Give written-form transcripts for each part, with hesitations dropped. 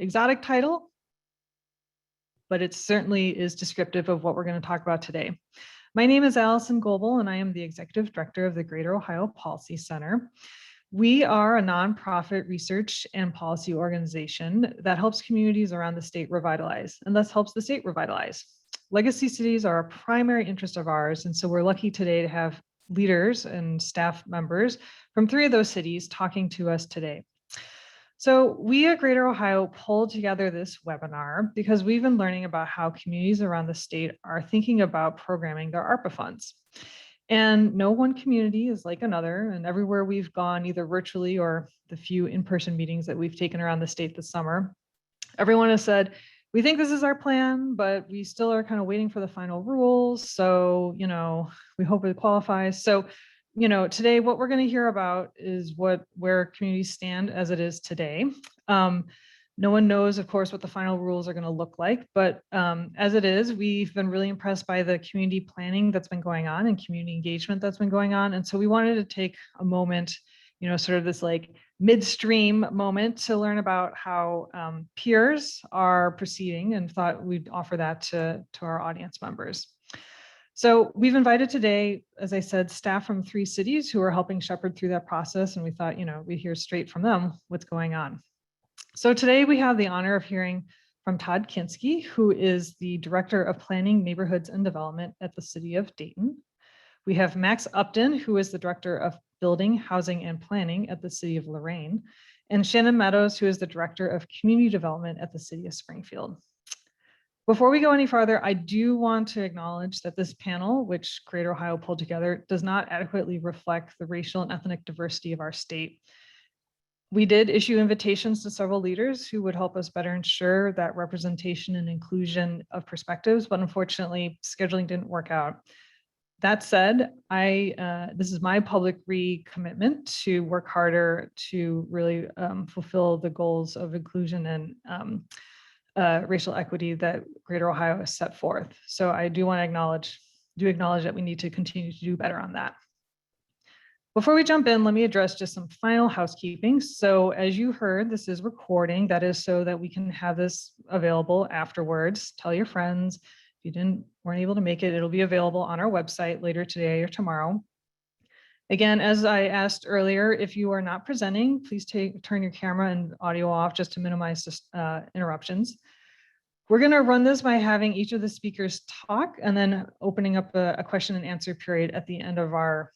exotic title, but it certainly is descriptive of what we're going to talk about today. My name is Alison Goebel, and I am the Executive Director of the Greater Ohio Policy Center. We are a nonprofit research and policy organization that helps communities around the state revitalize, and thus helps the state revitalize. Legacy cities are a primary interest of ours, and so we're lucky today to have leaders and staff members from 3 of those cities talking to us today. So we at Greater Ohio pulled together this webinar because we've been learning about how communities around the state are thinking about programming their ARPA funds. And no one community is like another, and everywhere we've gone, either virtually or the few in-person meetings that we've taken around the state this summer, everyone has said, we think this is our plan, but we still are kind of waiting for the final rules. So, we hope it qualifies. So, today what we're going to hear about is where communities stand as it is today. No one knows, of course, what the final rules are going to look like, but as it is, we've been really impressed by the community planning that's been going on and community engagement that's been going on. And so we wanted to take a moment, sort of this like midstream moment to learn about how peers are proceeding, and thought we'd offer that to our audience members. So we've invited today, as I said, staff from 3 cities who are helping shepherd through that process. And we thought, we'd hear straight from them what's going on. So today we have the honor of hearing from Todd Kinskey, who is the Director of Planning, Neighborhoods, and Development at the City of Dayton. We have Max Upton, who is the Director of Building, Housing, and Planning at the City of Lorain, and Shannon Meadows, who is the Director of Community Development at the City of Springfield. Before we go any farther, I do want to acknowledge that this panel, which Greater Ohio pulled together, does not adequately reflect the racial and ethnic diversity of our state. We did issue invitations to several leaders who would help us better ensure that representation and inclusion of perspectives, but unfortunately, scheduling didn't work out. That said, this is my public recommitment to work harder to really fulfill the goals of inclusion and racial equity that Greater Ohio has set forth. So I do want to acknowledge that we need to continue to do better on that. Before we jump in, let me address just some final housekeeping. So as you heard, this is recording. That is so that we can have this available afterwards. Tell your friends. If you weren't able to make it, it'll be available on our website later today or tomorrow. Again, as I asked earlier, if you are not presenting, please turn your camera and audio off just to minimize interruptions. We're going to run this by having each of the speakers talk and then opening up a question and answer period at the end of the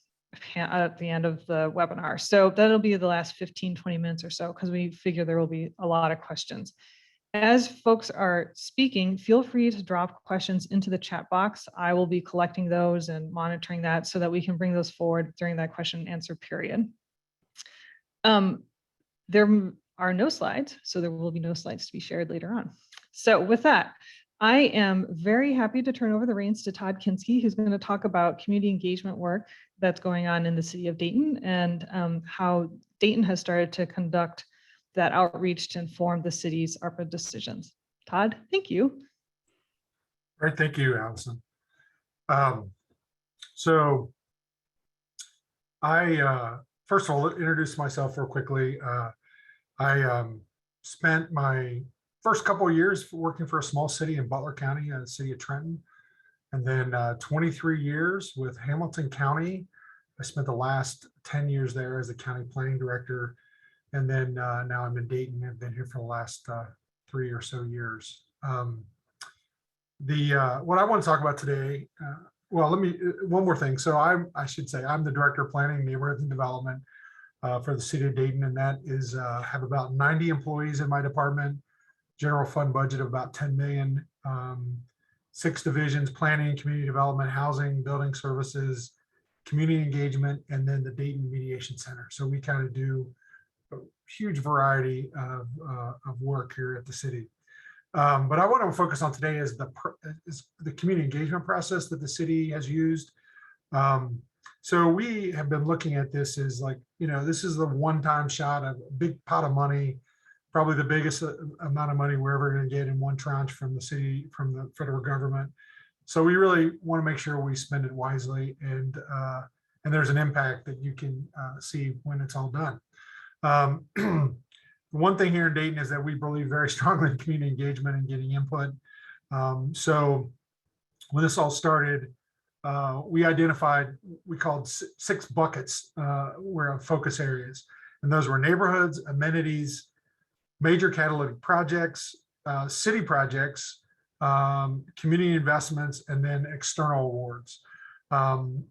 webinar. So that'll be the last 15-20 minutes or so, because we figure there will be a lot of questions. As folks are speaking, feel free to drop questions into the chat box. I will be collecting those and monitoring that so that we can bring those forward during that question and answer period. There are no slides, so there will be no slides to be shared later on. So with that, I am very happy to turn over the reins to Todd Kinskey, who's going to talk about community engagement work that's going on in the city of Dayton, and how Dayton has started to conduct that outreach to inform the city's ARPA decisions. Todd, thank you. All right, thank you, Allison. So I, first of all, introduce myself real quickly. I spent my first couple of years working for a small city in Butler County, the city of Trenton, and then 23 years with Hamilton County. I spent the last 10 years there as the county planning director. And then now I'm in Dayton. I've been here for the last 3 or so years. What I want to talk about today, well, one more thing. So I should say I'm the Director of Planning, Neighborhoods, and Development for the city of Dayton. And that is, have about 90 employees in my department, general fund budget of about 10 million, 6 divisions: planning, community development, housing, building services, community engagement, and then the Dayton Mediation Center. So we kind of do a huge variety of work here at the city. But I want to focus on today is the community engagement process that the city has used. So we have been looking at this as like, this is the one-time shot of a big pot of money, probably the biggest amount of money we're ever going to get in one tranche from the city, from the federal government. So we really want to make sure we spend it wisely, and there's an impact that you can see when it's all done. one thing here in Dayton is that we believe very strongly in community engagement and getting input. So when this all started, we identified, we called 6 buckets were focus areas. And those were neighborhoods, amenities, major catalytic projects, city projects, community investments, and then external awards.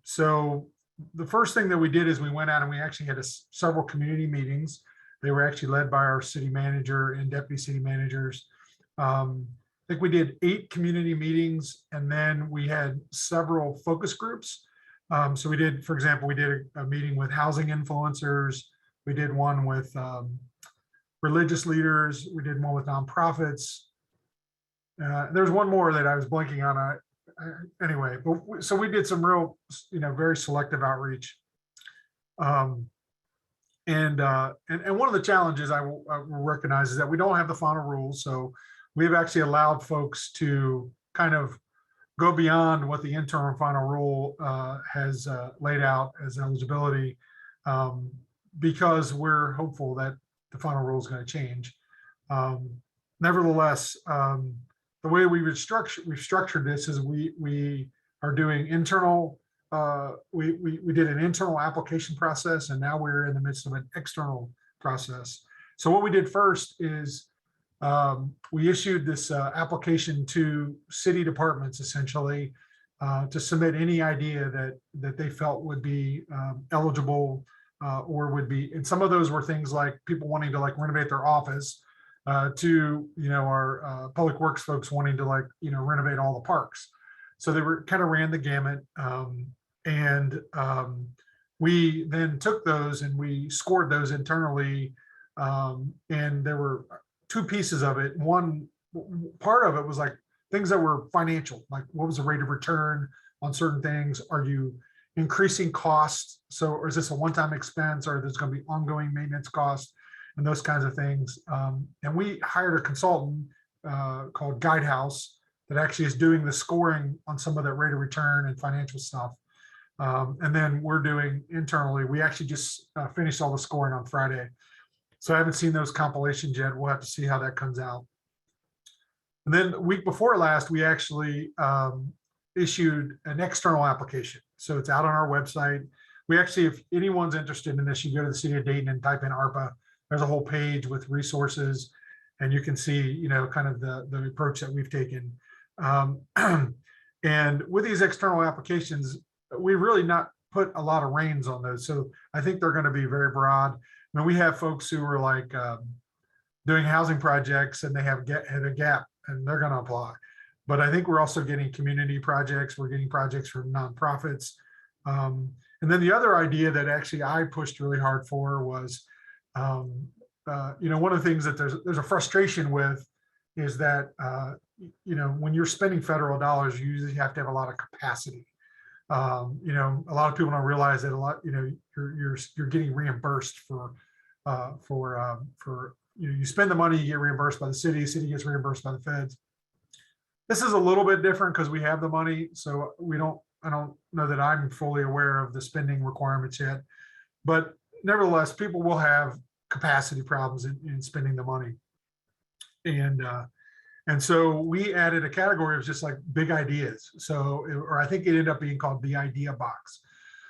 So the first thing that we did is we went out and we actually had several community meetings. They were actually led by our city manager and deputy city managers. I think we did 8 community meetings, and then we had several focus groups. So we did, for example, we did a meeting with housing influencers. We did one with religious leaders. We did one with nonprofits. There's one more that I was blanking on. Anyway, but so we did some real, very selective outreach. And one of the challenges I will recognize is that we don't have the final rules. So we've actually allowed folks to kind of go beyond what the interim final rule has laid out as eligibility, because we're hopeful that the final rule is going to change. Nevertheless, the way we've structured this is we are doing internal. We did an internal application process, and now we're in the midst of an external process. So what we did first is we issued this application to city departments, essentially, to submit any idea that they felt would be eligible or would be. And some of those were things like people wanting to renovate their office, to our public works folks wanting to renovate all the parks. So they were kind of ran the gamut. And we then took those and we scored those internally. And there were 2 pieces of it. One part of it was things that were financial, like what was the rate of return on certain things? Are you increasing costs? So, or is this a one-time expense, or there's going to be ongoing maintenance costs and those kinds of things? And we hired a consultant called Guidehouse that actually is doing the scoring on some of that rate of return and financial stuff. And then we're doing internally, we actually just finished all the scoring on Friday. So I haven't seen those compilations yet. We'll have to see how that comes out. And then the week before last, we actually issued an external application. So it's out on our website. We actually, if anyone's interested in this, you go to the city of Dayton and type in ARPA. There's a whole page with resources, and you can see, kind of the approach that we've taken. And with these external applications, we really not put a lot of reins on those. So I think they're going to be very broad. I mean, we have folks who are doing housing projects and they have a gap and they're going to apply. But I think we're also getting community projects. We're getting projects from nonprofits. And then the other idea that actually I pushed really hard for was, one of the things that there's a frustration with is that, when you're spending federal dollars, you usually have to have a lot of capacity. A lot of people don't realize that you're getting reimbursed for you spend the money, you get reimbursed by the city gets reimbursed by the feds. This is a little bit different because we have the money. So I don't know that I'm fully aware of the spending requirements yet, but nevertheless, people will have capacity problems in spending the money. And so we added a category of just like big ideas. So, or I think it ended up being called the idea box.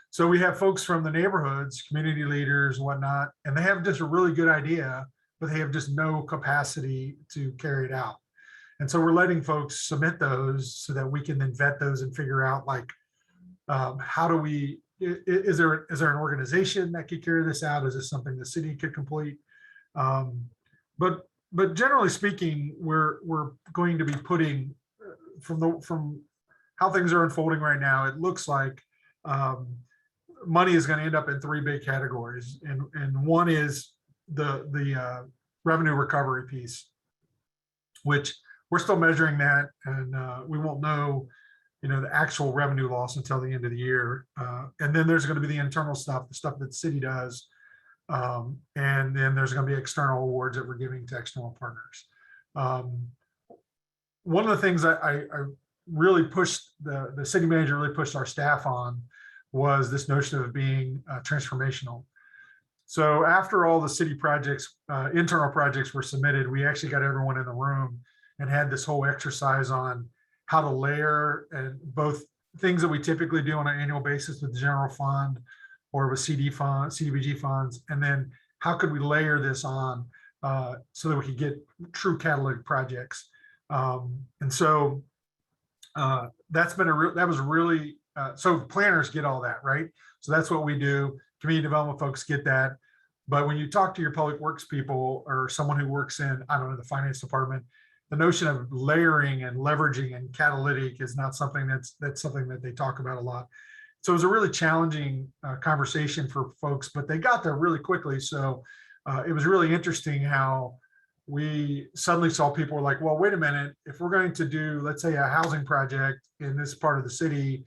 So we have folks from the neighborhoods, community leaders, whatnot, and they have just a really good idea, but they have just no capacity to carry it out. And so we're letting folks submit those so that we can then vet those and figure out how do we, is there an organization that could carry this out? Is this something the city could complete? But generally speaking, we're going to be putting from how things are unfolding right now, it looks like money is going to end up in 3 big categories. And one is the revenue recovery piece, which we're still measuring that, and we won't know, the actual revenue loss until the end of the year. And then there's going to be the internal stuff, the stuff that the city does. And then there's going to be external awards that we're giving to external partners. One of the things I really pushed, the city manager really pushed our staff on was this notion of being transformational. So after all the city projects, internal projects were submitted, we actually got everyone in the room and had this whole exercise on how to layer and both things that we typically do on an annual basis with the general fund or with CDBG funds, and then how could we layer this on so that we could get true catalytic projects. And so that's been that was really, so planners get all that, right? So that's what we do. Community development folks get that. But when you talk to your public works people or someone who works in, I don't know, the finance department, the notion of layering and leveraging and catalytic is not something that's something that they talk about a lot. So it was a really challenging conversation for folks, but they got there really quickly. So it was really interesting how we suddenly saw people were like, well, wait a minute, if we're going to do, let's say, a housing project in this part of the city,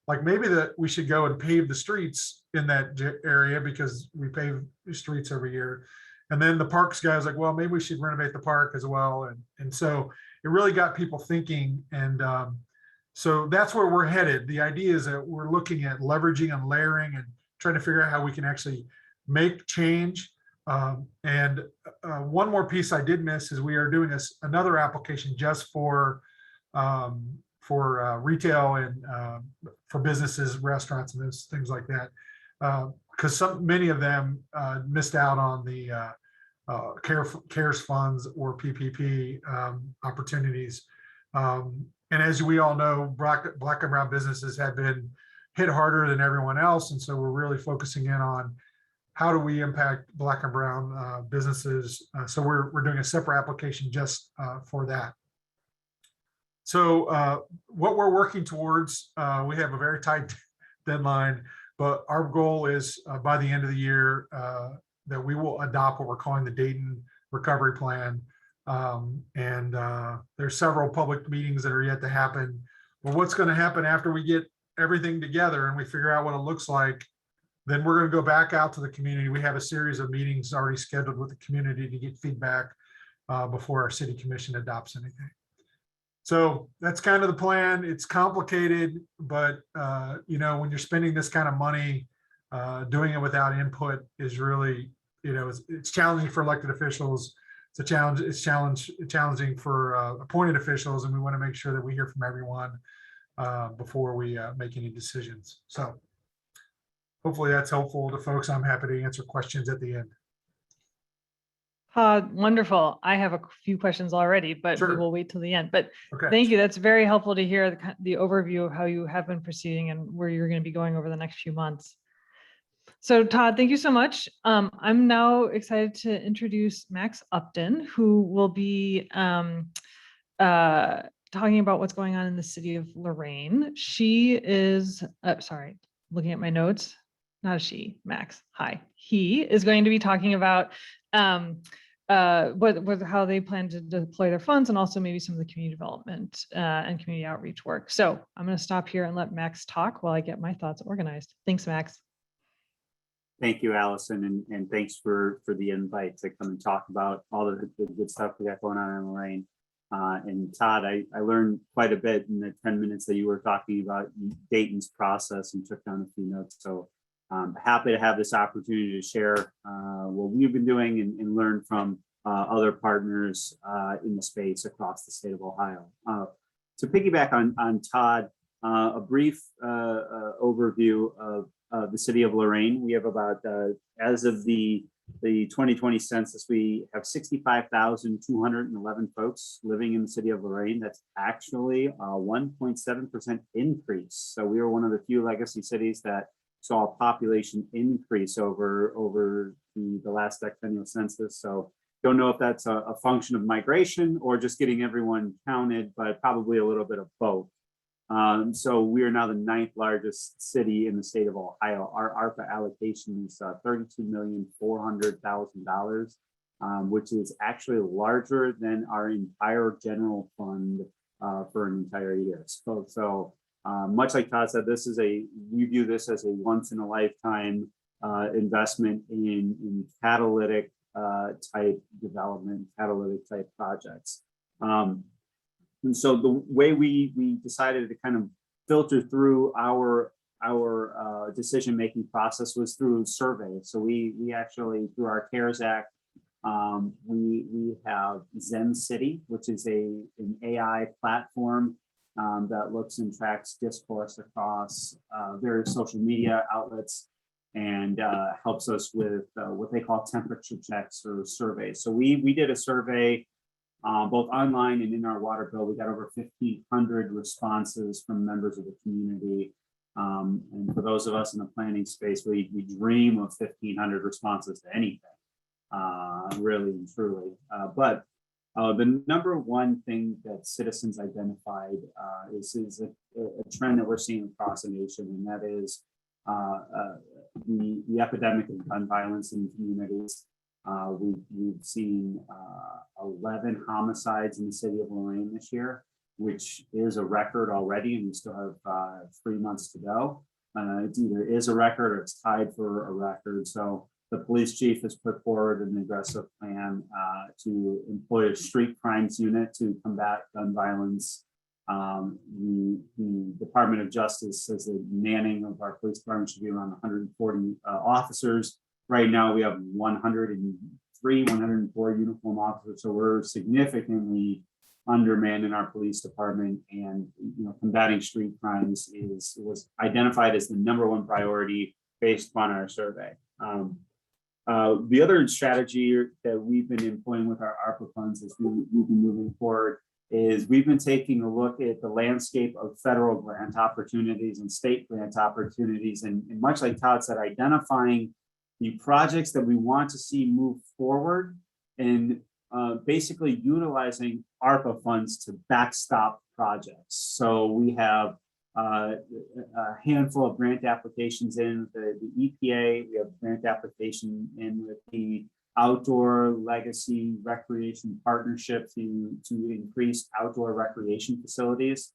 like maybe that we should go and pave the streets in that area because we pave the streets every year. And then the parks guy was like, well, maybe we should renovate the park as well. And so it really got people thinking. And so that's where we're headed. The idea is that we're looking at leveraging and layering and trying to figure out how we can actually make change. And one more piece I did miss is we are doing another application just for retail and for businesses, restaurants, and those things like that, because many of them missed out on the CARES funds or PPP opportunities. And as we all know, Black and brown businesses have been hit harder than everyone else, and so we're really focusing in on how do we impact Black and brown businesses. So we're doing a separate application just for that. So what we're working towards, we have a very tight deadline, but our goal is by the end of the year that we will adopt what we're calling the Dayton Recovery Plan. And there's several public meetings that are yet to happen. But what's going to happen after we get everything together and we figure out what it looks like, then we're going to go back out to the community. We have a series of meetings already scheduled with the community to get feedback before our city commission adopts anything. So that's kind of the plan. It's complicated, but when you're spending this kind of money, doing it without input is really, it's challenging for elected officials. It's a challenge. It's challenging for appointed officials, and we want to make sure that we hear from everyone before we make any decisions. So hopefully that's helpful to folks. I'm happy to answer questions at the end. Wonderful. I have a few questions already, but Sure. We will wait till the end. But Okay. Thank you. That's very helpful to hear the overview of how you have been proceeding and where you're going to be going over the next few months. So Todd, thank you so much. I'm now excited to introduce Max Upton, who will be talking about what's going on in the city of Lorain. She is, sorry, looking at my notes, not a she, Max, hi. He is going to be talking about how they plan to deploy their funds and also maybe some of the community development and community outreach work. So I'm going to stop here and let Max talk while I get my thoughts organized. Thanks, Max. Thank you, Allison, and thanks for the invite to come and talk about all the good stuff we got going on in Lorain. And Todd, I learned quite a bit in the 10 minutes that you were talking about Dayton's process and took down a few notes. So I'm happy to have this opportunity to share what we've been doing and learn from other partners in the space across the state of Ohio. To piggyback on Todd, a brief overview of the city of Lorain. We have about, as of the 2020 census, we have 65,211 folks living in the city of Lorain. That's actually a 1.7% increase. So we were one of the few legacy cities that saw a population increase over the last decennial census. So don't know if that's a function of migration or just getting everyone counted, but probably a little bit of both. So we are now the 9th largest city in the state of Ohio. Our ARPA allocation is $32,400,000, which is actually larger than our entire general fund for an entire year. So much like Todd said, we view this as a once in a lifetime investment in catalytic type development, catalytic type projects. And so the way we decided to kind of filter through our our decision-making process was through survey. So we actually, through our CARES Act, we have Zen City, which is an AI platform that looks and tracks discourse across various social media outlets and helps us with what they call temperature checks or surveys. So we did a survey both online and in our water bill. We got over 1,500 responses from members of the community. And for those of us in the planning space, we dream of 1,500 responses to anything, really and truly. But the number one thing that citizens identified is a trend that we're seeing across the nation, and that is the epidemic of gun violence in communities. We've seen 11 homicides in the city of Lorain this year, which is a record already, and we still have 3 months to go. It either is a record or it's tied for a record. So the police chief has put forward an aggressive plan to employ a street crimes unit to combat gun violence. The Department of Justice says the manning of our police department should be around 140 officers. Right now, we have 103, 104 uniform officers, so we're significantly undermanned in our police department. And combating street crimes was identified as the #1 priority based upon our survey. The other strategy that we've been employing with our ARPA funds as we've been moving forward is we've been taking a look at the landscape of federal grant opportunities and state grant opportunities, and much like Todd said, identifying the projects that we want to see move forward and basically utilizing ARPA funds to backstop projects. So we have a handful of grant applications in the EPA. We have grant application in with the Outdoor Legacy Recreation Partnership to increase outdoor recreation facilities.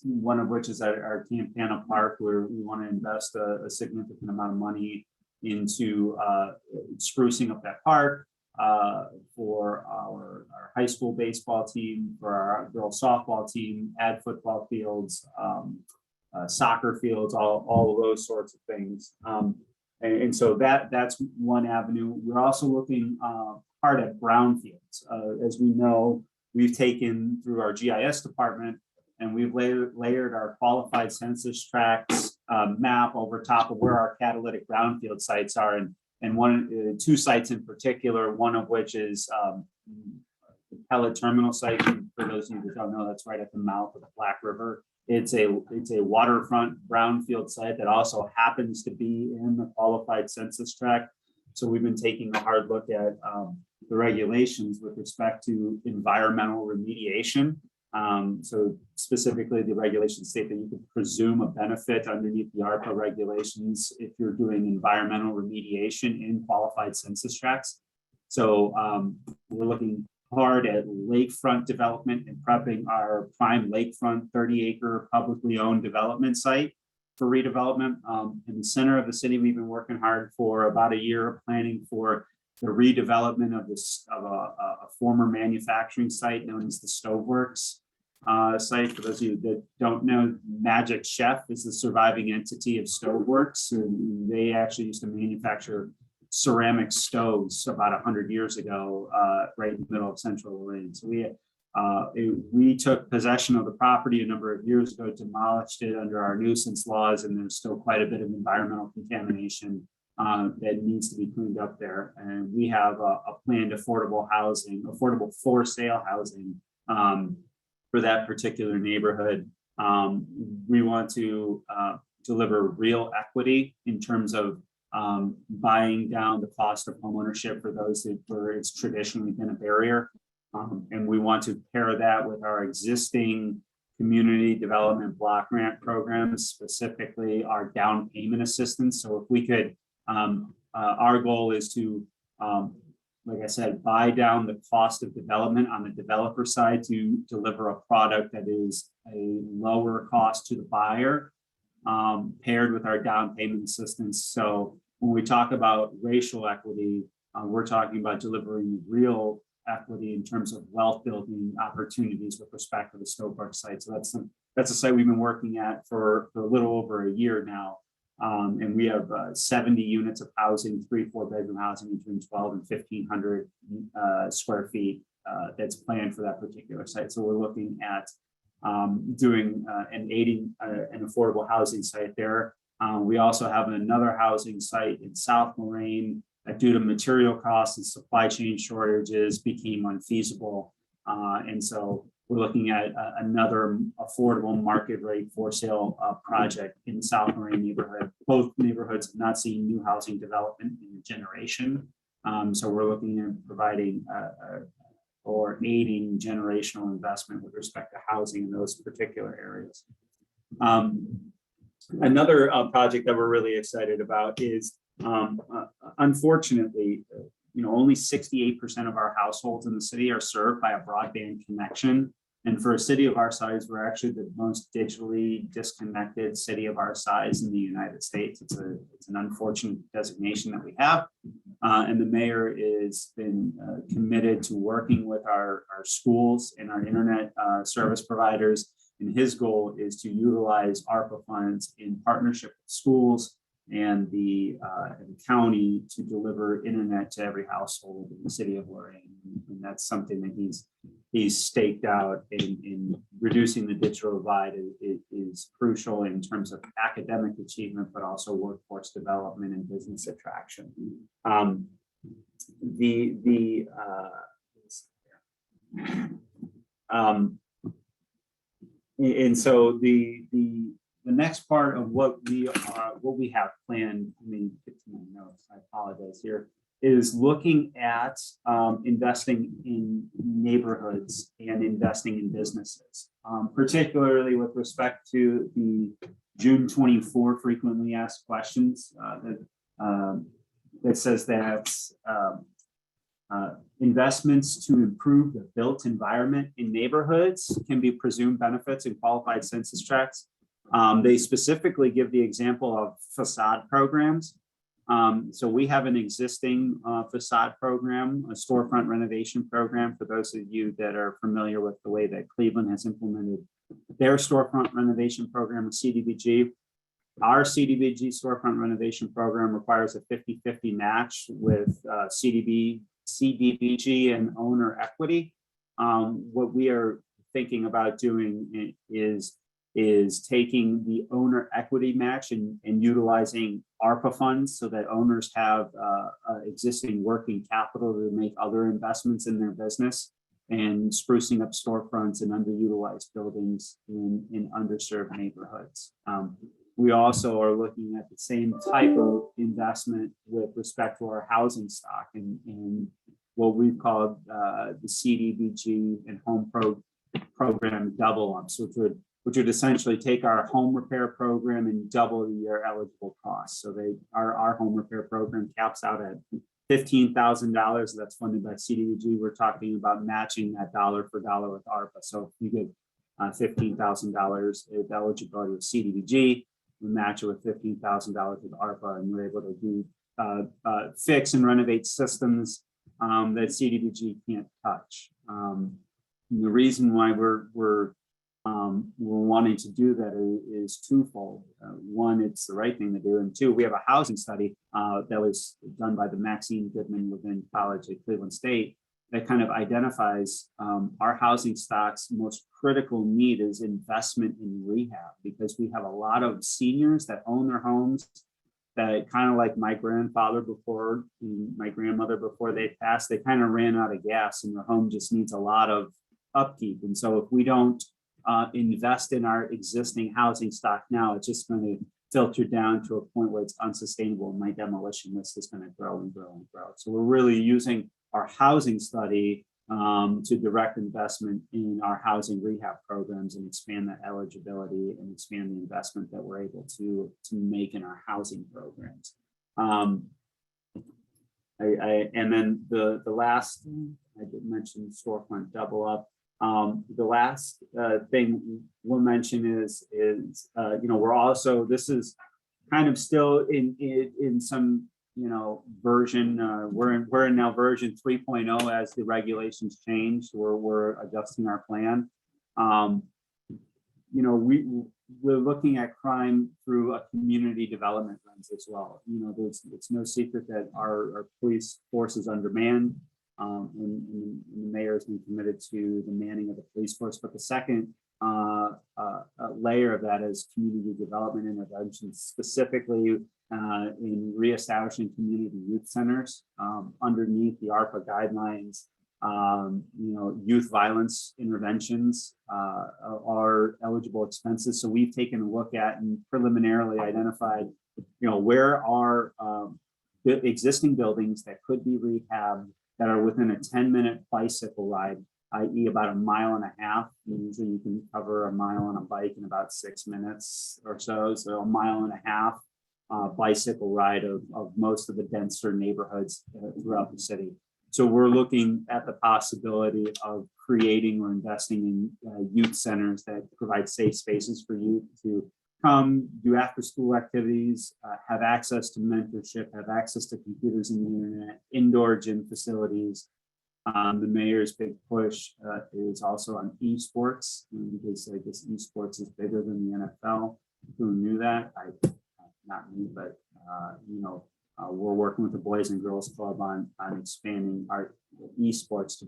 One of which is our Campana Park, where we want to invest a significant amount of money into sprucing up that park for our high school baseball team, for our girls softball team, ad football fields, soccer fields, all of those sorts of things. And so that's one avenue. We're also looking hard at brownfields. As we know, we've taken through our GIS department and we've layered our qualified census tracts map over top of where our catalytic brownfield sites are. And two sites in particular, one of which is the pellet terminal site. And for those of you that don't know, that's right at the mouth of the Black River. It's a waterfront brownfield site that also happens to be in the qualified census tract. So we've been taking a hard look at the regulations with respect to environmental remediation. So specifically, the regulations state that you could presume a benefit underneath the ARPA regulations if you're doing environmental remediation in qualified census tracts. So we're looking hard at lakefront development and prepping our prime lakefront 30-acre publicly owned development site for redevelopment. In the center of the city, we've been working hard for about a year planning for the redevelopment of a former manufacturing site known as the Stoveworks site. For those of you that don't know, Magic Chef is the surviving entity of Stoveworks, and they actually used to manufacture ceramic stoves about 100 years ago, right in the middle of central Lorain. So we took possession of the property a number of years ago, demolished it under our nuisance laws, and there's still quite a bit of environmental contamination that needs to be cleaned up there. And we have a planned affordable for sale housing for that particular neighborhood. We want to deliver real equity in terms of buying down the cost of homeownership for those where it's traditionally been a barrier. And we want to pair that with our existing community development block grant programs, specifically our down payment assistance. So if we could, our goal is to, like I said, buy down the cost of development on the developer side to deliver a product that is a lower cost to the buyer, paired with our down payment assistance. So when we talk about racial equity, we're talking about delivering real equity in terms of wealth building opportunities with respect to the Stoveworks site. So that's a site we've been working at for a little over a year now. And we have 70 units of housing, 3-4 bedroom housing between 12 and 1,500 square feet that's planned for that particular site. So we're looking at doing and aiding an affordable housing site there. We also have another housing site in South Lorain that, due to material costs and supply chain shortages, became unfeasible. And so we're looking at another affordable market rate for sale project in South Lorain neighborhood. Both neighborhoods have not seen new housing development in a generation. So we're looking at providing or aiding generational investment with respect to housing in those particular areas. Another project that we're really excited about is, unfortunately, only 68% of our households in the city are served by a broadband connection. And for a city of our size, we're actually the most digitally disconnected city of our size in the United States. It's an unfortunate designation that we have. And the mayor has been committed to working with our schools and our internet service providers. And his goal is to utilize ARPA funds in partnership with schools and the county to deliver internet to every household in the city of Lorain. And that's something that he's staked out in reducing the digital divide is crucial in terms of academic achievement, but also workforce development and business attraction. And so the next part of what we have planned, let me get to my notes, I apologize here, is looking at investing in neighborhoods and investing in businesses, particularly with respect to the June 24 frequently asked questions that says that investments to improve the built environment in neighborhoods can be presumed benefits in qualified census tracts. They specifically give the example of facade programs. So we have an existing facade program, a storefront renovation program, for those of you that are familiar with the way that Cleveland has implemented their storefront renovation program with CDBG. Our CDBG storefront renovation program requires a 50-50 match with CDBG and owner equity. What we are thinking about doing is taking the owner equity match and utilizing ARPA funds so that owners have existing working capital to make other investments in their business, and sprucing up storefronts and underutilized buildings in underserved neighborhoods. We also are looking at the same type of investment with respect to our housing stock and what we've called the CDBG and home program double ups, which would essentially take our home repair program and double the year eligible costs. So our home repair program caps out at $15,000. That's funded by CDBG. We're talking about matching that dollar for dollar with ARPA. So if you get $15,000 of eligibility with CDBG, we match it with $15,000 with ARPA, and we're able to do fix and renovate systems that CDBG can't touch. The reason why we're wanting to do that is twofold. One, it's the right thing to do, and two, we have a housing study that was done by the Maxine Goodman within College at Cleveland State that kind of identifies our housing stock's most critical need is investment in rehab, because we have a lot of seniors that own their homes that, kind of like my grandfather before, my grandmother before they passed, they kind of ran out of gas and their home just needs a lot of upkeep. And so if we don't invest in our existing housing stock now, it's just going to filter down to a point where it's unsustainable. My demolition list is going to grow and grow and grow. So we're really using our housing study to direct investment in our housing rehab programs and expand that eligibility and expand the investment that we're able to make in our housing programs. And then the last, I did mention storefront double up. The last thing we'll mention is we're also, this is kind of still in some version. We're in now version 3.0 as the regulations change. We're adjusting our plan. we're looking at crime through a community development lens as well. It's no secret that our police force is undermanned, and the mayor has been committed to the manning of the police force. But the second layer of that is community development interventions, specifically in reestablishing community youth centers underneath the ARPA guidelines. Youth violence interventions are eligible expenses. So we've taken a look at and preliminarily identified, where are the existing buildings that could be rehabbed that are within a 10-minute bicycle ride, i.e. about 1.5 miles. Usually you can cover 1 mile on a bike in about 6 minutes or so. So 1.5 miles bicycle ride of most of the denser neighborhoods throughout the city. So we're looking at the possibility of creating or investing in youth centers that provide safe spaces for youth to come do after school activities, have access to mentorship, have access to computers and the internet, indoor gym facilities. The mayor's big push is also on esports, because I guess esports is bigger than the NFL. Who knew that? Not me, but we're working with the Boys and Girls Club on expanding our esports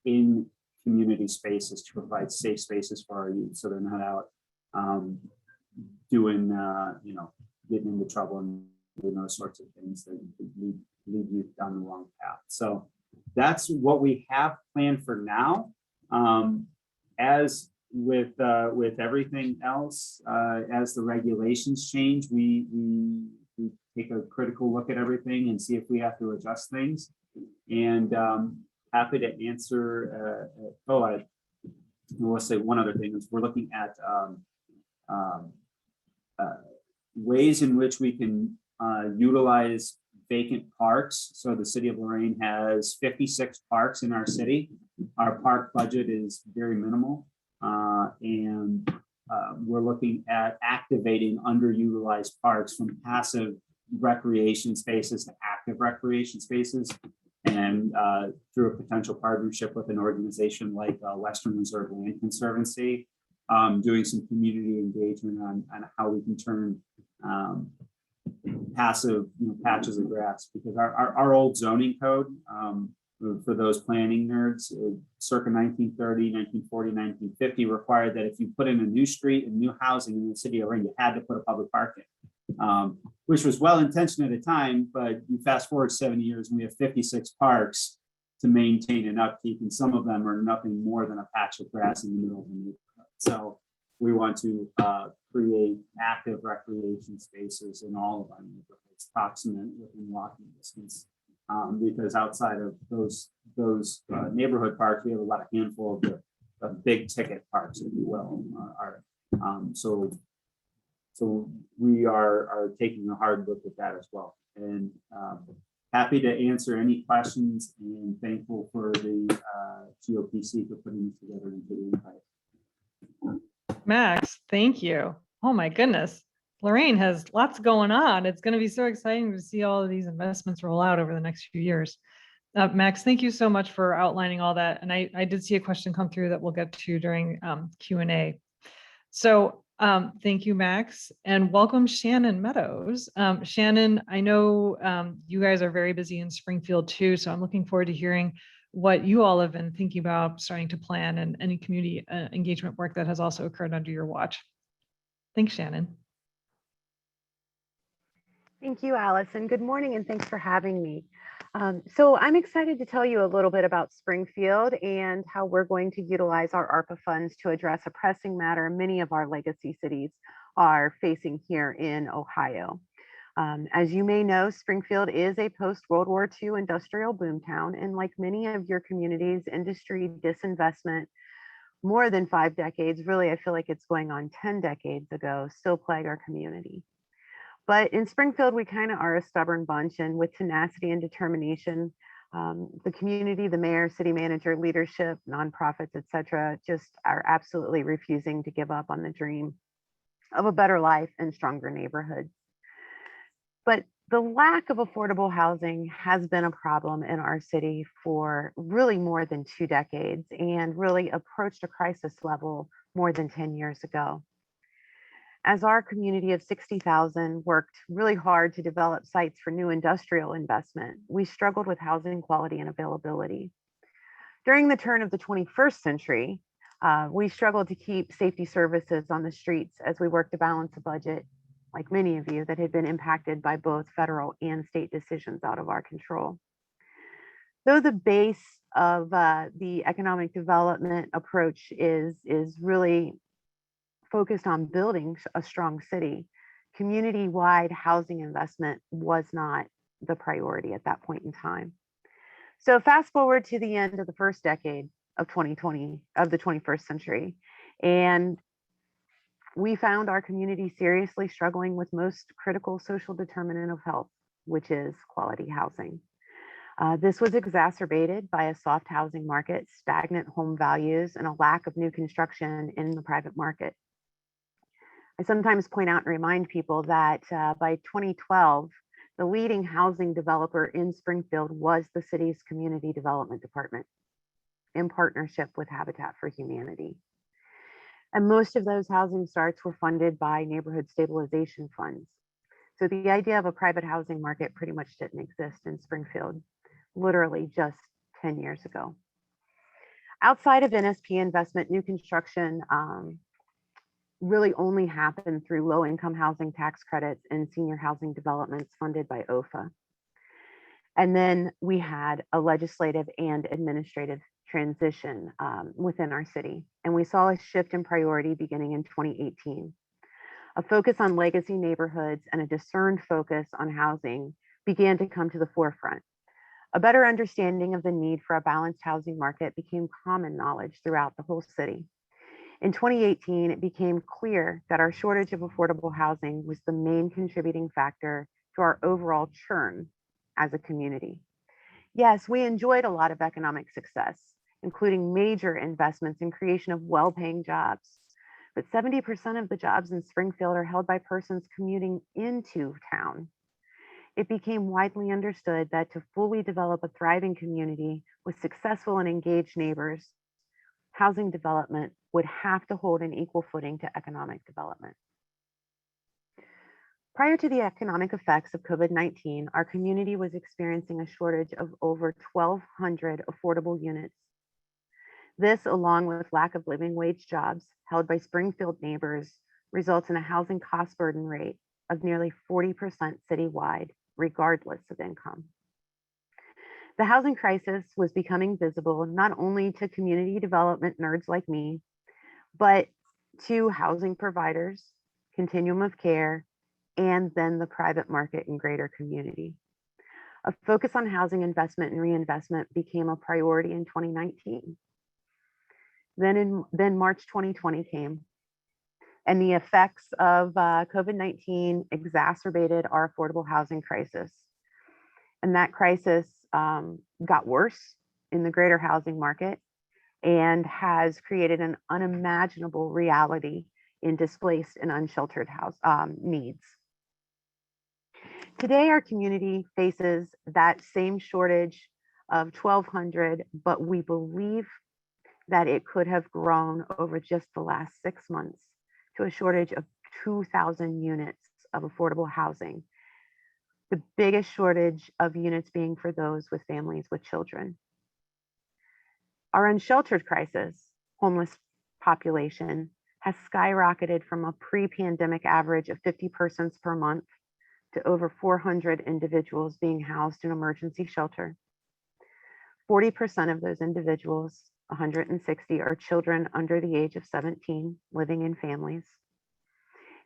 in community spaces to provide safe spaces for our youth, so they're not out doing, getting into trouble and doing those sorts of things that lead youth down the wrong path. So that's what we have planned for now. As with everything else, as the regulations change, we take a critical look at everything and see if we have to adjust things. And happy to answer. I will say one other thing is we're looking at ways in which we can utilize vacant parks. So the city of Lorain has 56 parks in our city. Our park budget is very minimal, and we're looking at activating underutilized parks from passive recreation spaces to active recreation spaces, and through a potential partnership with an organization like Western Reserve Land Conservancy, doing some community engagement on how we can turn passive patches of grass, because our old zoning code, for those planning nerds, circa 1930, 1940, 1950, required that if you put in a new street and new housing in the city of Lorain, you had to put a public park in, which was well-intentioned at the time, but you fast forward 70 years and we have 56 parks to maintain and upkeep, and some of them are nothing more than a patch of grass in the middle of the neighborhood. So we want to create active recreation spaces in all of our neighborhoods, proximate within walking distance. Because outside of those neighborhood parks, we have about a handful of the big ticket parks, if you will. So we are taking a hard look at that as well. And happy to answer any questions, and thankful for the GOPC for putting this together into the invite. Max, thank you. Oh my goodness. Lorain has lots going on. It's going to be so exciting to see all of these investments roll out over the next few years. Max, thank you so much for outlining all that. And I did see a question come through that we'll get to during Q&A. So thank you, Max, and welcome Shannon Meadows. Shannon, I know you guys are very busy in Springfield too, so I'm looking forward to hearing what you all have been thinking about starting to plan, and any community engagement work that has also occurred under your watch. Thanks, Shannon. Thank you, Allison. Good morning, and thanks for having me. So I'm excited to tell you a little bit about Springfield and how we're going to utilize our ARPA funds to address a pressing matter many of our legacy cities are facing here in Ohio. As you may know, Springfield is a post-World War II industrial boomtown, and like many of your communities, industry disinvestment more than 5 decades, really I feel like it's going on 10 decades ago, still plague our community. But in Springfield, we kind of are a stubborn bunch, and with tenacity and determination, the community, the mayor, city manager, leadership, nonprofits, etc., just are absolutely refusing to give up on the dream of a better life and stronger neighborhoods. But The lack of affordable housing has been a problem in our city for really more than 2 decades and really approached a crisis level more than 10 years ago. As our community of 60,000 worked really hard to develop sites for new industrial investment, we struggled with housing quality and availability. During the turn of the 21st century, we struggled to keep safety services on the streets as we worked to balance a budget, like many of you, that had been impacted by both federal and state decisions out of our control. Though the base of the economic development approach is really focused on building a strong city, community-wide housing investment was not the priority at that point in time. So fast forward to the end of the first decade of 2020, of the 21st century, and we found our community seriously struggling with most critical social determinant of health, which is quality housing. This was exacerbated by a soft housing market, stagnant home values, and a lack of new construction in the private market. I sometimes point out and remind people that by 2012, the leading housing developer in Springfield was the city's community development department in partnership with Habitat for Humanity. And most of those housing starts were funded by neighborhood stabilization funds. So the idea of a private housing market pretty much didn't exist in Springfield, literally just 10 years ago. Outside of NSP investment, new construction really only happened through low-income housing tax credits and senior housing developments funded by OFA. And then we had a legislative and administrative transition within our city. And we saw a shift in priority beginning in 2018. A focus on legacy neighborhoods and a discerned focus on housing began to come to the forefront. A better understanding of the need for a balanced housing market became common knowledge throughout the whole city. In 2018, it became clear that our shortage of affordable housing was the main contributing factor to our overall churn as a community. Yes, we enjoyed a lot of economic success, including major investments in creation of well-paying jobs. But 70% of the jobs in Springfield are held by persons commuting into town. It became widely understood that to fully develop a thriving community with successful and engaged neighbors, housing development would have to hold an equal footing to economic development. Prior to the economic effects of COVID-19, our community was experiencing a shortage of over 1,200 affordable units. This, along with lack of living wage jobs held by Springfield neighbors, results in a housing cost burden rate of nearly 40% citywide, regardless of income. The housing crisis was becoming visible not only to community development nerds like me, but to housing providers, continuum of care, and then the private market and greater community. A focus on housing investment and reinvestment became a priority in 2019. Then March 2020 came, and the effects of COVID-19 exacerbated our affordable housing crisis. And that crisis got worse in the greater housing market and has created an unimaginable reality in displaced and unsheltered house needs. Today, our community faces that same shortage of 1,200, but we believe that it could have grown over just the last 6 months to a shortage of 2,000 units of affordable housing. The biggest shortage of units being for those with families with children. Our unsheltered crisis, homeless population, has skyrocketed from a pre-pandemic average of 50 persons per month to over 400 individuals being housed in emergency shelter. 40% of those individuals, 160, are children under the age of 17 living in families.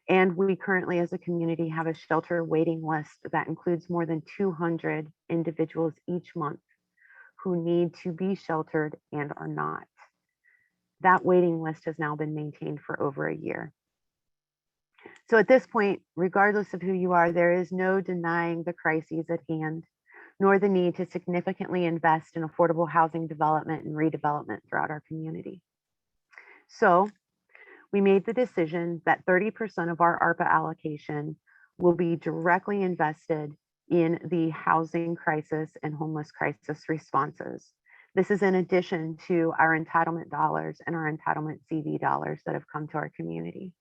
And we currently as a community have a shelter waiting list that includes more than 200 individuals each month who need to be sheltered and are not. That waiting list has now been maintained for over a year. So at this point, regardless of who you are, there is no denying the crises at hand, nor the need to significantly invest in affordable housing development and redevelopment throughout our community. So we made the decision that 30% of our ARPA allocation will be directly invested in the housing crisis and homeless crisis responses. This is in addition to our entitlement dollars and our entitlement CV dollars that have come to our community.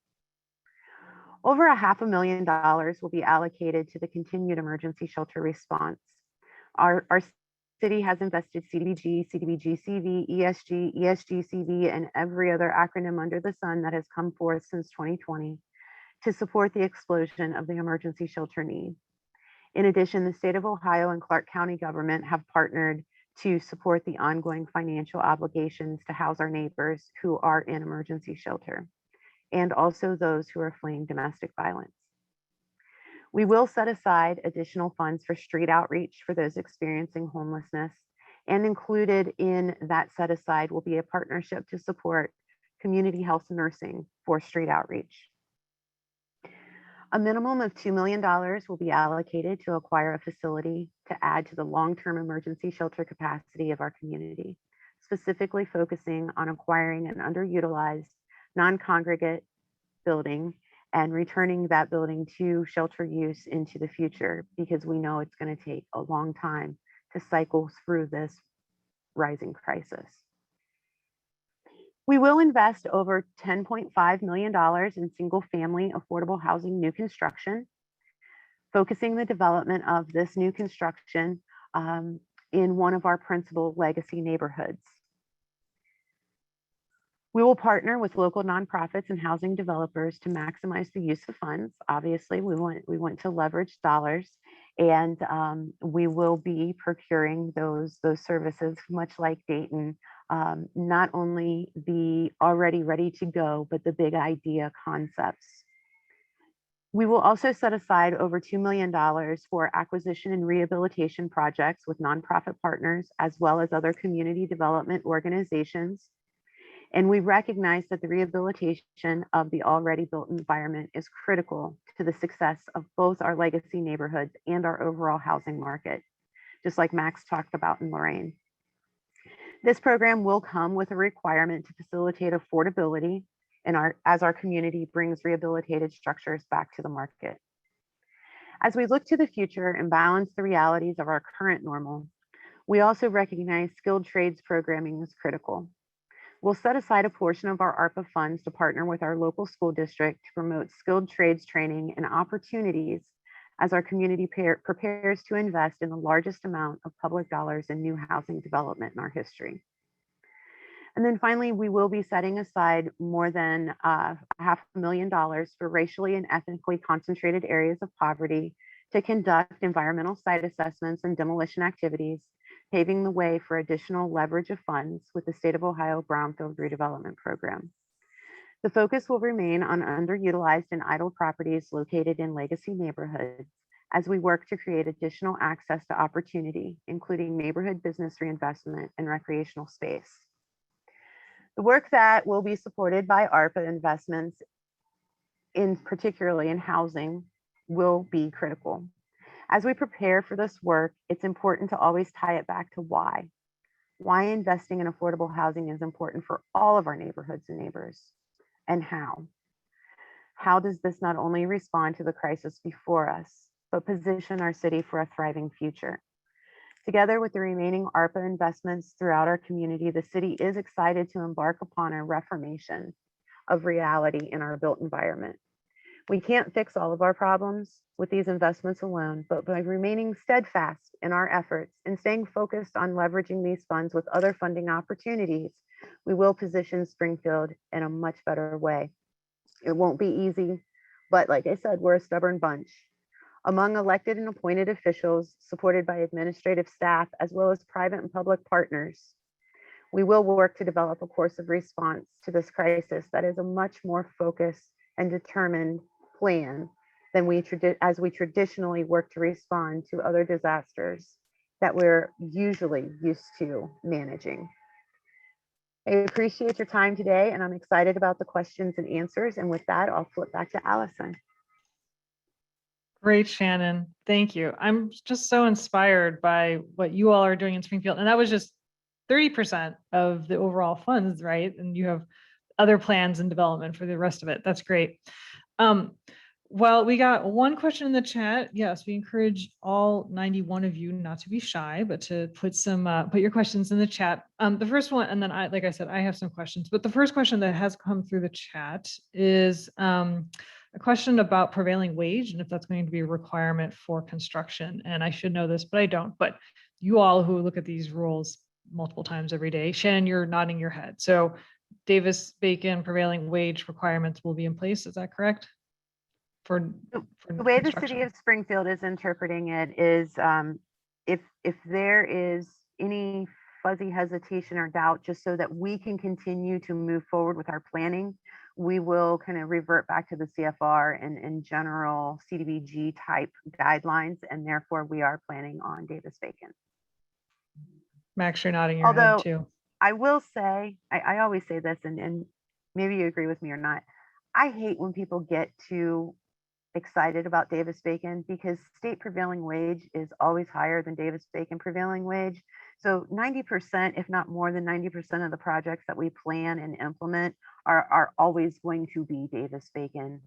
Over $500,000 will be allocated to the continued emergency shelter response. Our city has invested CDBG, CDBG-CV, ESG, ESG-CV, and every other acronym under the sun that has come forth since 2020 to support the explosion of the emergency shelter need. In addition, the state of Ohio and Clark County government have partnered to support the ongoing financial obligations to house our neighbors who are in emergency shelter, and also those who are fleeing domestic violence. We will set aside additional funds for street outreach for those experiencing homelessness, and included in that set aside will be a partnership to support community health nursing for street outreach. A minimum of $2 million will be allocated to acquire a facility to add to the long-term emergency shelter capacity of our community, specifically focusing on acquiring an underutilized non-congregate building and returning that building to shelter use into the future, because we know it's going to take a long time to cycle through this rising crisis. We will invest over $10.5 million in single-family affordable housing new construction, focusing the development of this new construction in one of our principal legacy neighborhoods. We will partner with local nonprofits and housing developers to maximize the use of funds. Obviously, we want to leverage dollars, and we will be procuring those services, much like Dayton. Not only the already ready to go, but the big idea concepts. We will also set aside over $2 million for acquisition and rehabilitation projects with nonprofit partners, as well as other community development organizations. And we recognize that the rehabilitation of the already built environment is critical to the success of both our legacy neighborhoods and our overall housing market, just like Max talked about in Lorain. This program will come with a requirement to facilitate affordability as our community brings rehabilitated structures back to the market. As we look to the future and balance the realities of our current normal, we also recognize skilled trades programming is critical. We'll set aside a portion of our ARPA funds to partner with our local school district to promote skilled trades training and opportunities as our community prepares to invest in the largest amount of public dollars in new housing development in our history. And then finally, we will be setting aside more than $500,000 for racially and ethnically concentrated areas of poverty to conduct environmental site assessments and demolition activities, paving the way for additional leverage of funds with the State of Ohio Brownfield Redevelopment Program. The focus will remain on underutilized and idle properties located in legacy neighborhoods as we work to create additional access to opportunity, including neighborhood business reinvestment and recreational space. The work that will be supported by ARPA investments, particularly in housing, will be critical. As we prepare for this work, it's important to always tie it back to why. Why investing in affordable housing is important for all of our neighborhoods and neighbors, and how. How does this not only respond to the crisis before us, but position our city for a thriving future? Together with the remaining ARPA investments throughout our community, the city is excited to embark upon a reformation of reality in our built environment. We can't fix all of our problems with these investments alone, but by remaining steadfast in our efforts and staying focused on leveraging these funds with other funding opportunities, we will position Springfield in a much better way. It won't be easy, but like I said, we're a stubborn bunch. Among elected and appointed officials, supported by administrative staff, as well as private and public partners, we will work to develop a course of response to this crisis that is a much more focused and determined plan than as we traditionally work to respond to other disasters that we're usually used to managing. I appreciate your time today, and I'm excited about the questions and answers. And with that, I'll flip back to Alison. Great, Shannon. Thank you. I'm just so inspired by what you all are doing in Springfield. And that was just 30% of the overall funds, right? And you have other plans and development for the rest of it. That's great. Well, we got one question in the chat. Yes, we encourage all 91 of you not to be shy, but to put your questions in the chat. The first one, and then like I said, I have some questions, but the first question that has come through the chat is a question about prevailing wage and if that's going to be a requirement for construction. And I should know this, but I don't. But you all who look at these rules multiple times every day, Shannon, you're nodding your head. So Davis-Bacon prevailing wage requirements will be in place. Is that correct? For The way the construction. city of Springfield is interpreting it is if there is any fuzzy hesitation or doubt, just so that we can continue to move forward with our planning, we will kind of revert back to the CFR and general CDBG type guidelines, and therefore we are planning on Davis-Bacon. Max, you're nodding your head too. I will say, I always say this, and maybe you agree with me or not, I hate when people get too excited about Davis-Bacon, because state prevailing wage is always higher than Davis-Bacon prevailing wage. So 90%, if not more than 90% of the projects that we plan and implement are always going to be Davis-Bacon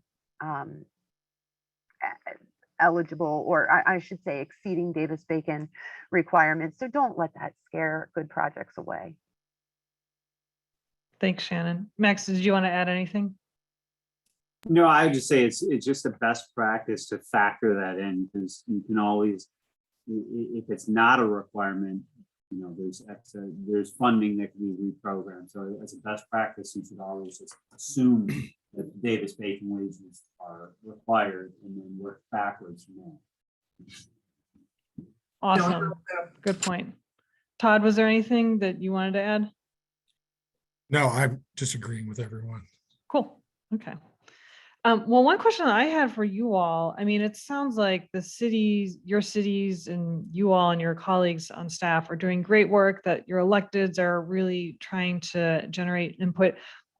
eligible, or I should say exceeding Davis-Bacon requirements. So don't let that scare good projects away. Thanks, Shannon. Max, did you want to add anything? No, I would just say it's just a best practice to factor that in, because you can always, if it's not a requirement, there's funding that can be reprogrammed. So as a best practice, you should always just assume that Davis-Bacon wages are required and then work backwards from there. Awesome. Good point. Todd, was there anything that you wanted to add? No, I'm just agreeing with everyone. Cool. Okay. Well, one question I had for you all, I mean, it sounds like the cities, your cities and you all and your colleagues on staff are doing great work, that your electeds are really trying to generate input.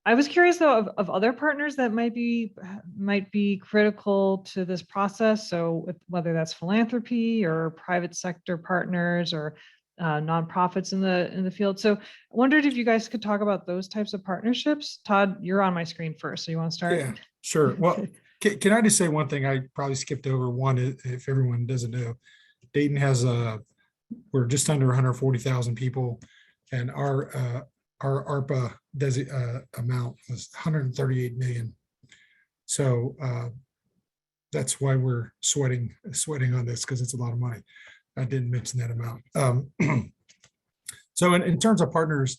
I was curious though of other partners that might be critical to this process. So whether that's philanthropy or private sector partners or nonprofits in the field. So I wondered if you guys could talk about those types of partnerships. Todd, you're on my screen first, so you want to start? Yeah, sure. Well, can I just say one thing I probably skipped over? One, if everyone doesn't know, Dayton has we're just under 140,000 people, and our ARPA amount was 138 million. So that's why we're sweating on this, because it's a lot of money. I didn't mention that amount. So in terms of partners,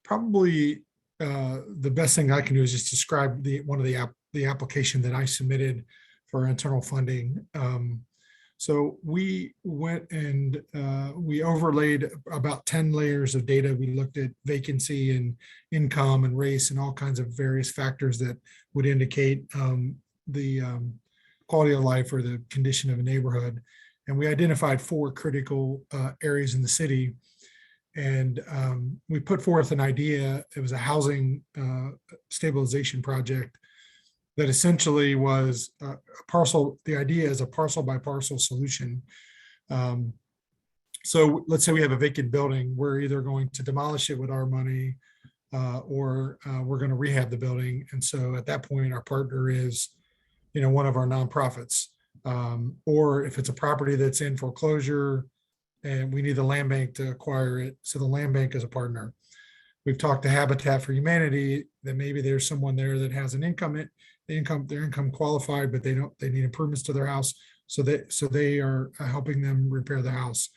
probably the best thing I can do is just describe one of the application that I submitted for internal funding. So we went and we overlaid about 10 layers of data. We looked at vacancy and income and race and all kinds of various factors that would indicate the quality of life or the condition of a neighborhood. And we identified 4 critical areas in the city. And we put forth an idea. It was a housing stabilization project that essentially was a parcel. The idea is a parcel by parcel solution. So let's say we have a vacant building. We're either going to demolish it with our money or we're going to rehab the building. And so at that point, our partner is, one of our nonprofits. Or if it's a property that's in foreclosure and we need the land bank to acquire it, so the land bank is a partner. We've talked to Habitat for Humanity that maybe there's someone there that has an income, their income qualified, but they need improvements to their house, so they are helping them repair the house.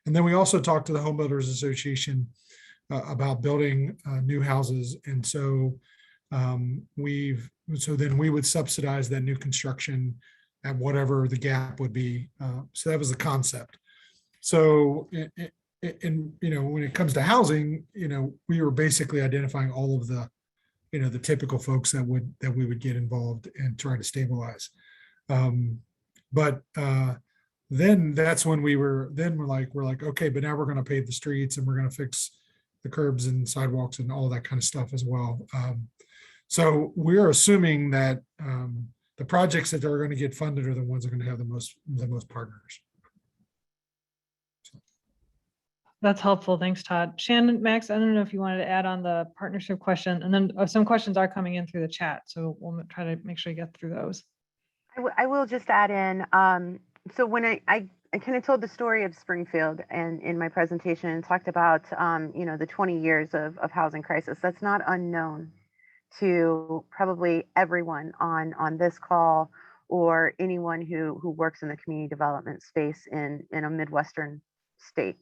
And then we also talked to the Home Builders Association about building new houses, and so then we would subsidize that new construction at whatever the gap would be. So that was the concept. So, when it comes to housing, we were basically identifying all of the, the typical folks that we would get involved and try to stabilize. But then that's when we're like, okay, but now we're going to pave the streets and we're going to fix the curbs and sidewalks and all that kind of stuff as well. So we're assuming that the projects that are going to get funded are the ones that are going to have the most partners. That's helpful. Thanks, Todd. Shannon, Max, I don't know if you wanted to add on the partnership question, and then some questions are coming in through the chat, so we'll try to make sure you get through those. I will just add in, so when I kind of told the story of Springfield and in my presentation and talked about, the 20 years of housing crisis, that's not unknown to probably everyone on this call or anyone who works in the community development space in a Midwestern state.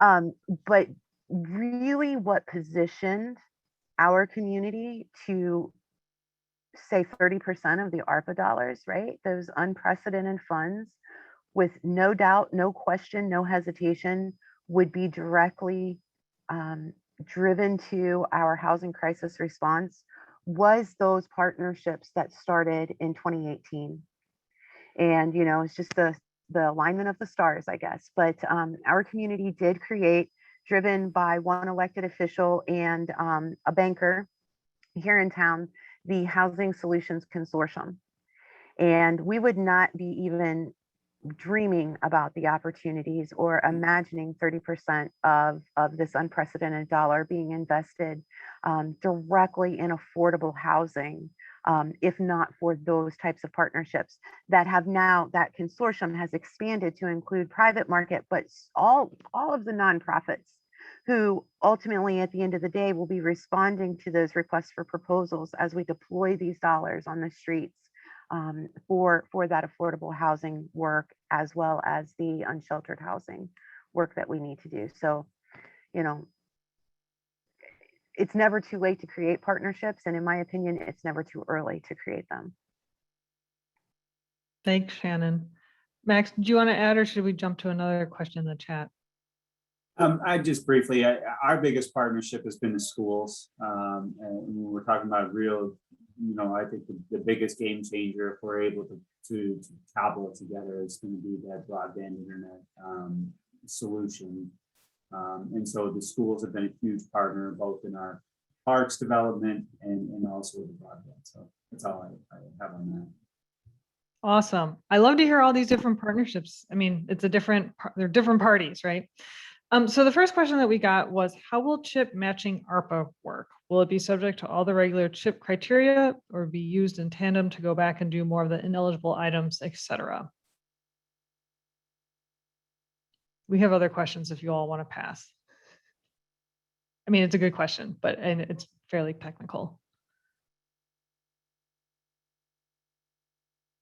But really what positioned our community to say 30% of the ARPA dollars, right? Those unprecedented funds, with no doubt, no question, no hesitation, would be directly driven to our housing crisis response, was those partnerships that started in 2018. And, it's just the alignment of the stars, I guess. But our community did create, driven by one elected official and a banker here in town, the Housing Solutions Consortium. And we would not be even dreaming about the opportunities or imagining 30% of this unprecedented dollar being invested directly in affordable housing, if not for those types of partnerships that have now, that consortium has expanded to include private market, but all of the nonprofits who ultimately at the end of the day will be responding to those requests for proposals as we deploy these dollars on the streets for that affordable housing work, as well as the unsheltered housing work that we need to do. So, it's never too late to create partnerships. And in my opinion, it's never too early to create them. Thanks, Shannon. Max, do you want to add, or should we jump to another question in the chat? I just briefly, our biggest partnership has been the schools. And when we're talking about real, I think the biggest game changer, if we're able to cobble it together, is going to be that broadband internet solution. And so the schools have been a huge partner, both in our parks development and also with the broadband. So that's all I have on that. Awesome. I love to hear all these different partnerships. I mean, they're different parties, right? So the first question that we got was, how will CHIP matching ARPA work? Will it be subject to all the regular CHIP criteria or be used in tandem to go back and do more of the ineligible items, etc.? We have other questions if you all want to pass. I mean, it's a good question, and it's fairly technical.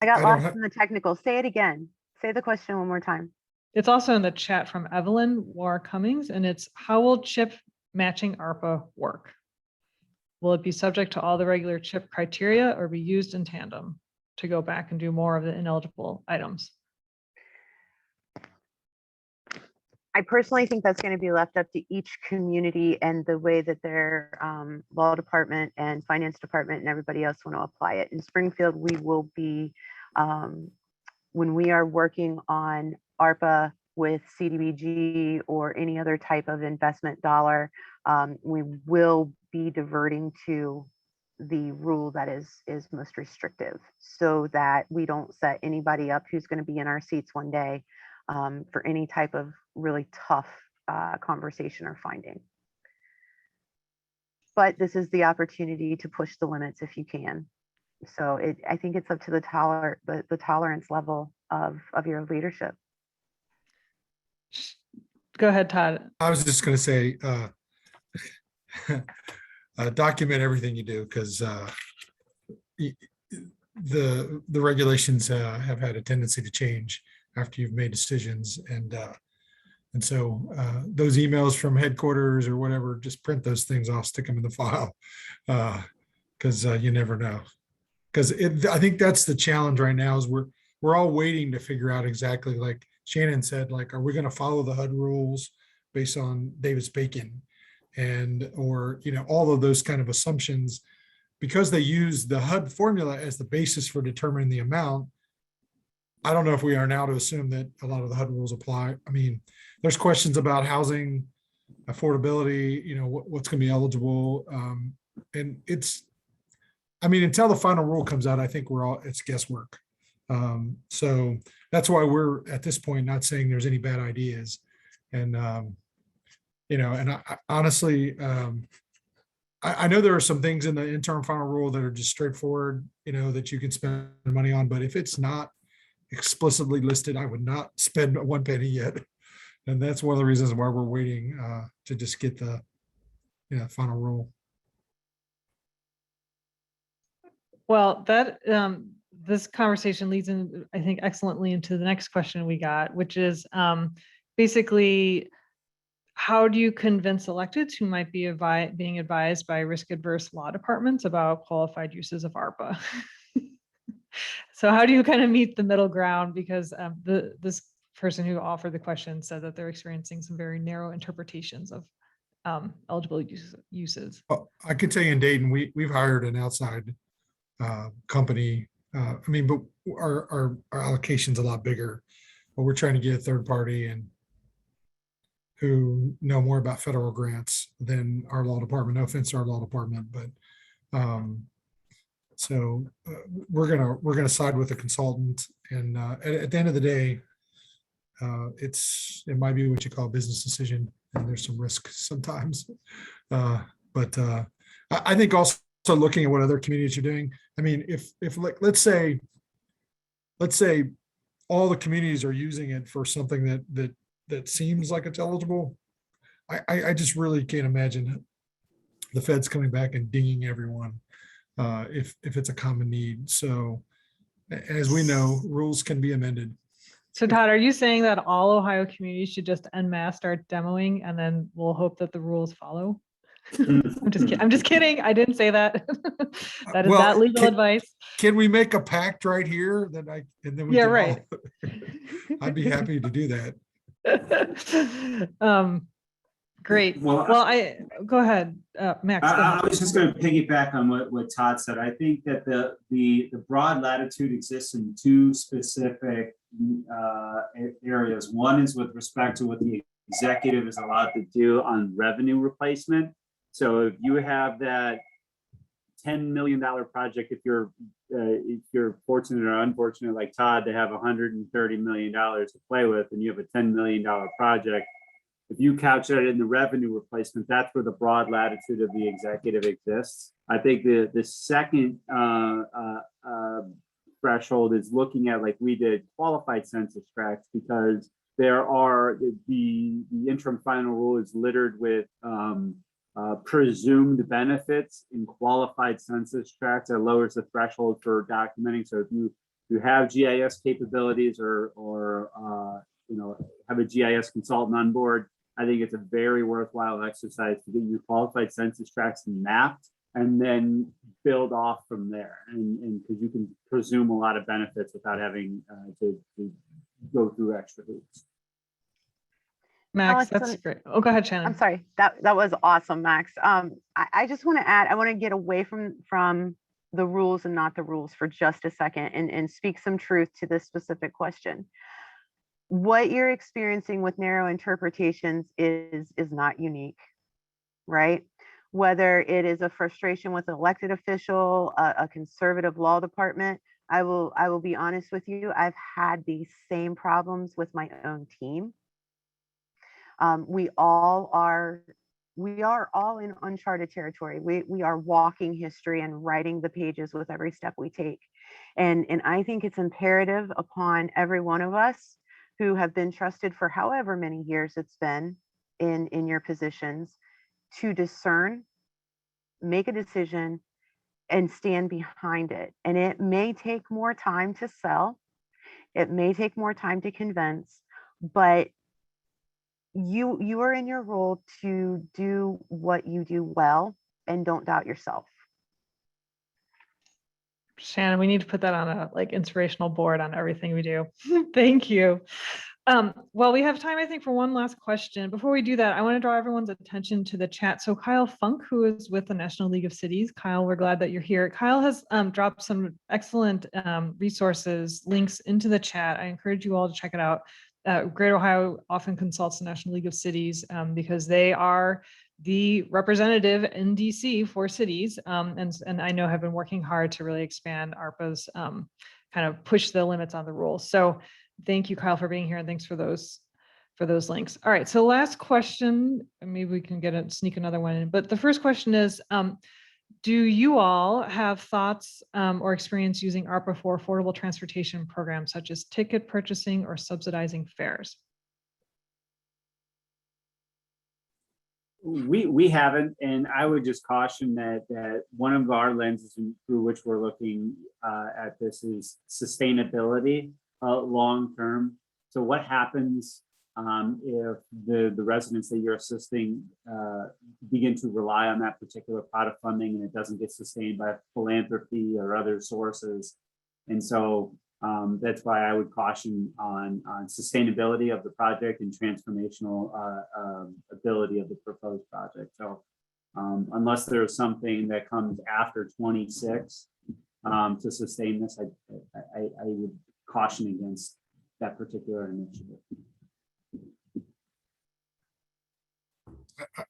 I got lost in the technical. Say it again. Say the question one more time. It's also in the chat from Evelyn War Cummings, and it's, how will CHIP matching ARPA work? Will it be subject to all the regular CHIP criteria or be used in tandem to go back and do more of the ineligible items? I personally think that's going to be left up to each community and the way that their law department and finance department and everybody else want to apply it. In Springfield, we will be, when we are working on ARPA with CDBG or any other type of investment dollar, we will be diverting to the rule that is most restrictive, so that we don't set anybody up who's going to be in our seats one day for any type of really tough conversation or finding. But this is the opportunity to push the limits if you can. So I think it's up to the tolerance level of your leadership. Go ahead, Todd. I was just going to say, document everything you do, because the regulations have had a tendency to change after you've made decisions, and so those emails from headquarters or whatever, just print those things off, stick them in the file, because you never know. Because I think that's the challenge right now, is we're all waiting to figure out exactly, like Shannon said, like, are we going to follow the HUD rules based on Davis-Bacon, and or all of those kind of assumptions, because they use the HUD formula as the basis for determining the amount. I don't know if we are now to assume that a lot of the HUD rules apply. I mean, there's questions about housing affordability, what's going to be eligible. And until the final rule comes out, I think it's guesswork. So that's why we're at this point not saying there's any bad ideas. And, and I honestly, I know there are some things in the interim final rule that are just straightforward, that you can spend money on, but if it's not explicitly listed, I would not spend 1 penny yet. And that's one of the reasons why we're waiting to just get the final rule. Well, this conversation leads in, I think, excellently into the next question we got, which is basically, how do you convince electeds who might be being advised by risk-adverse law departments about qualified uses of ARPA? So how do you kind of meet the middle ground? Because this person who offered the question said that they're experiencing some very narrow interpretations of eligible uses. Well, I could tell you in Dayton, we've hired an outside company. But our allocation's a lot bigger, but we're trying to get a third party and who know more about federal grants than our law department. No offense to our law department, but so we're gonna side with the consultant. And at the end of the day, it might be what you call a business decision, and there's some risk sometimes. But I think also looking at what other communities are doing. I mean, if like let's say all the communities are using it for something that seems like it's eligible, I just really can't imagine the feds coming back and dinging everyone if it's a common need. So as we know, rules can be amended. So Todd, are you saying that all Ohio communities should just en masse start demoing and then we'll hope that the rules follow? I'm just kidding. I didn't say that. That is not legal advice. Can we make a pact right here and then we Yeah, can right. I'd be happy to do that. Great. Well, Go ahead, Max. Go I ahead. was just going to piggyback on what Todd said. I think that the broad latitude exists in two specific areas. One is with respect to what the executive is allowed to do on revenue replacement. So if you have that $10 million project, if you're fortunate or unfortunate like Todd to have $130 million to play with, and you have a $10 million project, if you couch that in the revenue replacement, that's where the broad latitude of the executive exists. I think the second threshold is looking at, like we did, qualified census tracts, because there are the interim final rule is littered with presumed benefits in qualified census tracts that lowers the threshold for documenting. So if you have GIS capabilities or have a GIS consultant on board, I think it's a very worthwhile exercise to get your qualified census tracts mapped and then build off from there. And because you can presume a lot of benefits without having to go through extra hoops. Max, Alison, that's great. Oh, go ahead, Shannon. I'm sorry. That was awesome, Max. I just want to add, I want to get away from the rules and not the rules for just a second and speak some truth to this specific question. What you're experiencing with narrow interpretations is not unique, right? Whether it is a frustration with an elected official, a conservative law department, I will be honest with you, I've had these same problems with my own team. We are all in uncharted territory. We are walking history and writing the pages with every step we take. And I think it's imperative upon every one of us who have been trusted for however many years it's been in your positions to discern, make a decision, and stand behind it. And it may take more time to sell. It may take more time to convince, but you are in your role to do what you do well and don't doubt yourself. Shannon, we need to put that on a inspirational board on everything we do. Thank you. Well, we have time, I think, for one last question. Before we do that, I want to draw everyone's attention to the chat. So Kyle Funk, who is with the National League of Cities. Kyle, we're glad that you're here. Kyle has dropped some excellent resources, links into the chat. I encourage you all to check it out. Greater Ohio often consults the National League of Cities because they are the representative in DC for cities, and I know have been working hard to really expand ARPA's kind of push the limits on the rules. So thank you, Kyle, for being here, and thanks for those for those links. All right, so last question, and maybe we can sneak another one in, but the first question is, do you all have thoughts or experience using ARPA for affordable transportation programs such as ticket purchasing or subsidizing fares? We haven't, and I would just caution that one of our lenses through which we're looking at this is sustainability long term. So what happens if the residents that you're assisting begin to rely on that particular pot of funding and it doesn't get sustained by philanthropy or other sources? And so that's why I would caution on sustainability of the project and transformational ability of the proposed project. So unless there's something that comes after 26 to sustain this, I would caution against that particular initiative.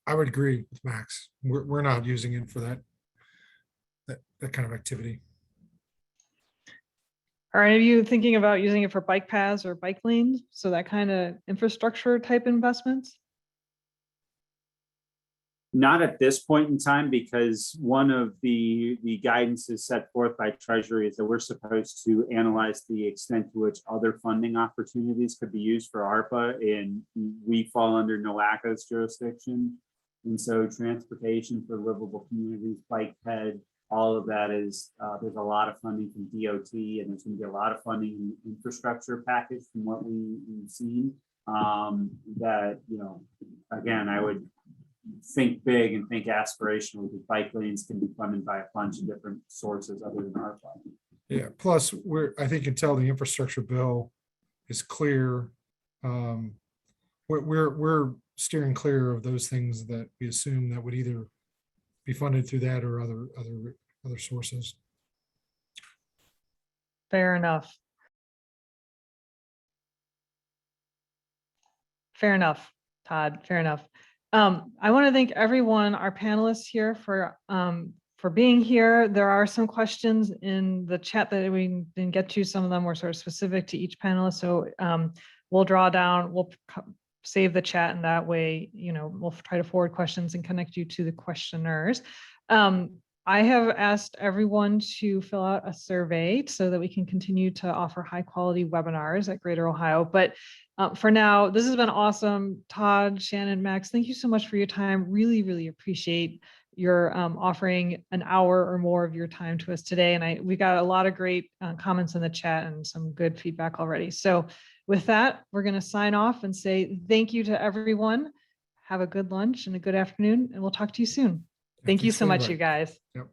I would agree with Max. We're not using it for that kind of activity. Are any of you thinking about using it for bike paths or bike lanes? So that kind of infrastructure type investments? Not at this point in time, because one of the guidances set forth by Treasury is that we're supposed to analyze the extent to which other funding opportunities could be used for ARPA, and we fall under NOACA's jurisdiction. And so transportation for livable communities, bike ped, all of that is, there's a lot of funding from DOT, and there's going to be a lot of funding in the infrastructure package from what we've seen. That, you know, again, I would think big and think aspirational, because bike lanes can be funded by a bunch of different sources other than ARPA. Yeah. Plus, I think until the infrastructure bill is clear, we're steering clear of those things that we assume that would either be funded through that or other sources. Fair enough. Fair enough, Todd. Fair enough. I want to thank everyone, our panelists here for being here. There are some questions in the chat that we didn't get to. Some of them were sort of specific to each panelist. So we'll draw down, we'll save the chat, and that way, you know, we'll try to forward questions and connect you to the questioners. I have asked everyone to fill out a survey so that we can continue to offer high quality webinars at Greater Ohio. But for now, this has been awesome. Todd, Shannon, Max, thank you so much for your time. Really, really appreciate your offering an hour or more of your time to us today. And we got a lot of great comments in the chat and some good feedback already. So with that, we're going to sign off and say thank you to everyone. Have a good lunch and a good afternoon, and we'll talk to you soon. Thank you so much, you guys. Yep.